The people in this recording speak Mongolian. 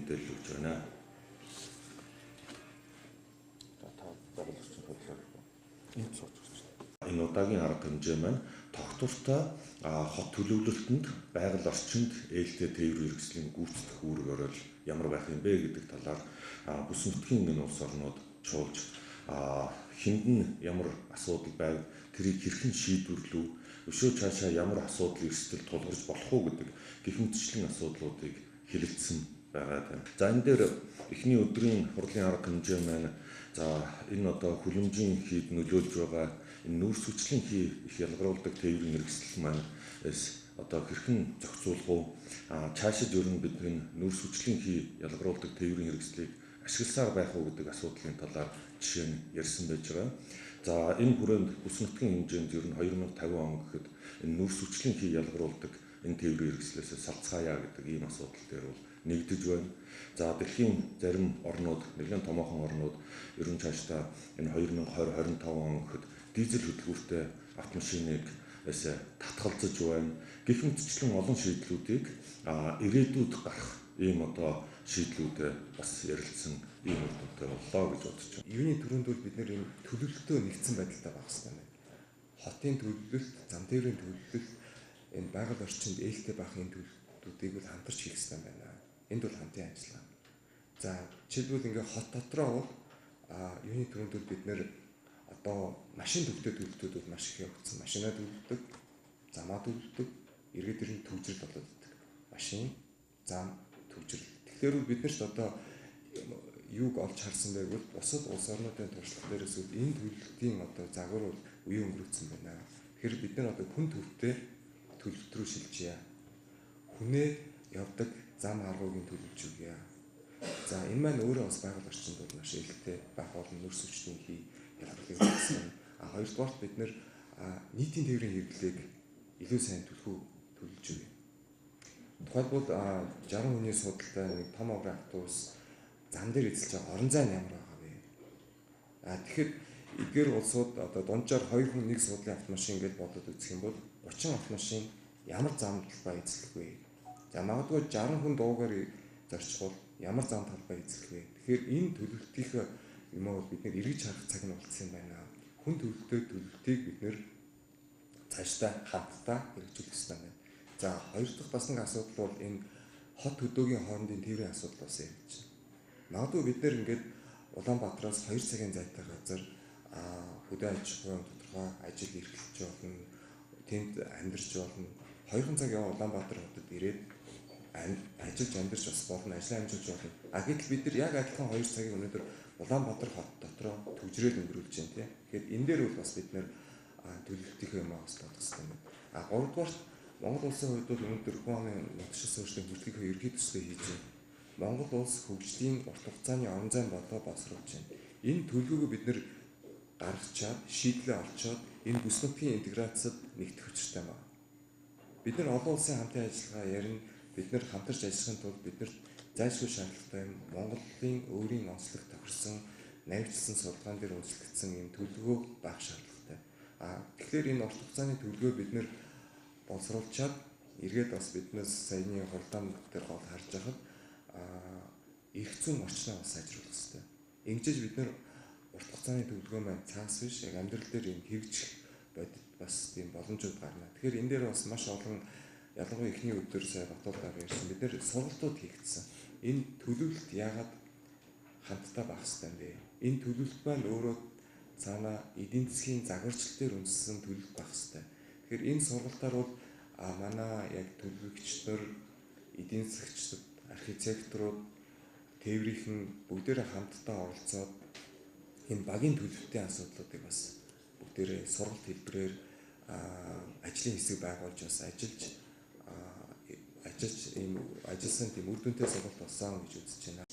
мэдээлэл өгч байна. Энэ удаагийн арга хэмжээ маань тогтвортой хот төлөвлөлтөнд байгаль орчинд ээлтэй тээврийн хэрэгслийн гүйцэтгэх үүрэг орол ямар байх юм бэ гэдэг талаар бүс нутгийн энэ улс орнууд чуулж хэнд нь ямар асуудал байв, тэрийг хэрхэн шийдвэрлэв, өшөө цаашаа ямар асуудал эрсдэл тулгарч болох уу гэдэг гэх мэтчлэн асуудлуудыг хэлэлцсэн байгаа юм. За энэ дээр эхний өдрийн хурлын арга хэмжээ маань энэ одоо хүлэмжийн хийд нөлөөлж байгаа энэ нүүрс хүчлийн их ялгаруулдаг тээврийн хэрэгсэл маань одоо хэрхэн зохицуулах уу, цаашид ер нь бидний нүүрс хүчлийн ялгаруулдаг тээврийн хэрэгслийг ашигласаар байх уу гэдэг асуудлын талаар жишээ нь ярьсан байж байгаа. За энэ хүрээнд бүс нутгийн хэмжээнд ер нь 2050 он гэхэд энэ нүүрс хүчлийн ялгаруулдаг энэ тээврийн хэрэгслээс салцгаая гэдэг ийм асуудал дээр бол нэгдэж байна. За дэлхийн зарим орнууд, нэгэн томоохон орнууд ер нь цаашдаа энэ 2020-25 он гэхэд дизель хөдөлгөөртэй автомашиныг татгалзаж байна. Гэх мэтчлэн олон шийдлүүдийг ирээдүйд гарах ийм одоо шийдлүүдээ бас ярилцсан ийм үр дүнтэй боллоо гэж бодож байна. Юуны төрөнд бол бид нэр энэ төлөвлөлтөө нэгдсэн байдалтай байх хэрэгтэй байна. Хотын төлөвлөлт, зам тээврийн төлөвлөлт, энэ байгаль орчинд ээлтэй байх энэ төлөвлөлтүүдийг бол хамтарч хийх хэрэгтэй байна. Энд бол хамтын ажиллагаа. За жишээлбэл ингээ хот дотроо бол юуны төрөнд бол бид нэр одоо машин төвтэй төлөвлөлтүүд бол маш их явагдсан. Машинаа төлөвлөдөг, замаа төлөвлөдөг, эргээд ирэн төвжрэл болоод идэг. Машин, зам, төвжрэл. Тэгэхээр бид нар ч одоо юуг олж харсан байг бол бусад улс орнуудын туршлага дээрээс энэ төлөвлөлтийн одоо загвар бол үе өнгөрөөцсөн байна. Тэгэхээр бид нар одоо хүн төвтэй төлөвлөлт рүү шилжийе. Хүнээ явдаг зам аргуугийн төлөвлөж өгье. За энэ маань өөрөө бас байгаль орчинд бол маш ээлтэй байх болно, нүүрс хүчний ялгаруулах гэсэн. Хоёрдугаарт бид нэр нийтийн тээврийн хэрэглээг илүү сайн төлөвлөж өгье. Тухайлбал 60 хүний судалтай нэг том аврын автобус зам дээр эзэлж байгаа орон зай нь ямар байгаа вэ? Тэгэхээр эдгээр улсууд одоо дунджаар 2 хүн нэг судлын автомашин гэж бодоод үзэх юм бол 30 автомашин ямар зам талбай эзлэх вэ? За магадгүй 60 хүн дуугаар зорчихвол ямар зам талбай эзлэх вэ? Тэгэхээр энэ төлөвлөлтийнхөө юм уу бид нэр эргэж харах цаг нь болцсон юм байна. Хүн төлөвлөлтийг бид нэр цаашдаа хамтдаа хэрэгжүүлэх хэрэгтэй байна. За хоёр дахь бас нэг асуудал бол энэ хот хөдөөгийн хоорондын тээврийн асуудал бас ярьж байна. Магадгүй бид нэр ингээд Улаанбаатараас 2 цагийн зайтай газар хөдөө аж ахуйн тодорхой ажил эрхэлж болно, тэнд амьдарч болно. 2 цаг яваа Улаанбаатар хотод ирээд ажиллаж амьдарч бас болно, ажил амжилж болно. Гэтэл бид нар яг адилхан 2 цагийг өнөөдөр Улаанбаатар хот дотроо төвжрэл өнгөрүүлж байна тийм. Тэгэхээр энэ дээр бол бас бид нэр төлөвлөлтийнхөө юм бас бодох хэрэгтэй байна. 3 дугаарт Монгол улсын хувьд бол өнөөдөр хүн амын нотшил суурьшлийн хөтөлбөрийн ерөнхий төслөө хийж байна. Монгол улс хөгжлийн урт хугацааны орон зайн болоо боловсруулж байна. Энэ төлөвлөгөөг бид нэр гаргачаад, шийдлээ олцоод энэ бүс нутгийн интеграцид нэгтгэх учиртай байна. Бид нар олон улсын хамтын ажиллагаа ярина. Бид нар хамтарч ажиллахын тулд бид нар зайлшгүй шаардлагатай юм. Монголын өөрийн онцлог тохирсон, навигдсан судалгаан дээр үндэслэгдсэн юм төлөвлөгөө байх шаардлагатай. Тэгэхээр энэ урт хугацааны төлөвлөгөө бид нар боловсруулчаад эргээд бас биднээс саяны хурдан дээр гол харж байхад эрх зүйн орчноо бас сайжруулах хэрэгтэй. Ингэжж бид нар урт хугацааны төлөвлөгөө маань цаас биш яг амьдрал дээр юм хэрэгжих бодит бас тийм боломжууд гарна. Тэгэхээр энэ дээр бас маш олон ялангуяа эхний өдөр сая Батуулгаар ярьсан бид нэр сургалтууд хийгдсэн. Энэ төлөвлөлт яагаад хамтдаа байх хэрэгтэй юм бэ? Энэ төлөвлөлт маань өөрөө цаана эдийн засгийн загварчлал дээр үндэслэн төлөвлөлт байх хэрэгтэй. Тэгэхээр энэ сургалтаар бол манай яг төлөвлөгч нар, эдийн засагчид, архитекторууд, тээврийнхэн бүгдээрээ хамтдаа оролцоод энэ багийн төлөвлөлтийн асуудлуудыг бас бүгдээрээ сургалт хэлбэрээр ажлын хэсэг байгуулж бас ажиллаж ийм ажилласан тийм үр дүнтэй сургалт болсон гэж үзэж байна.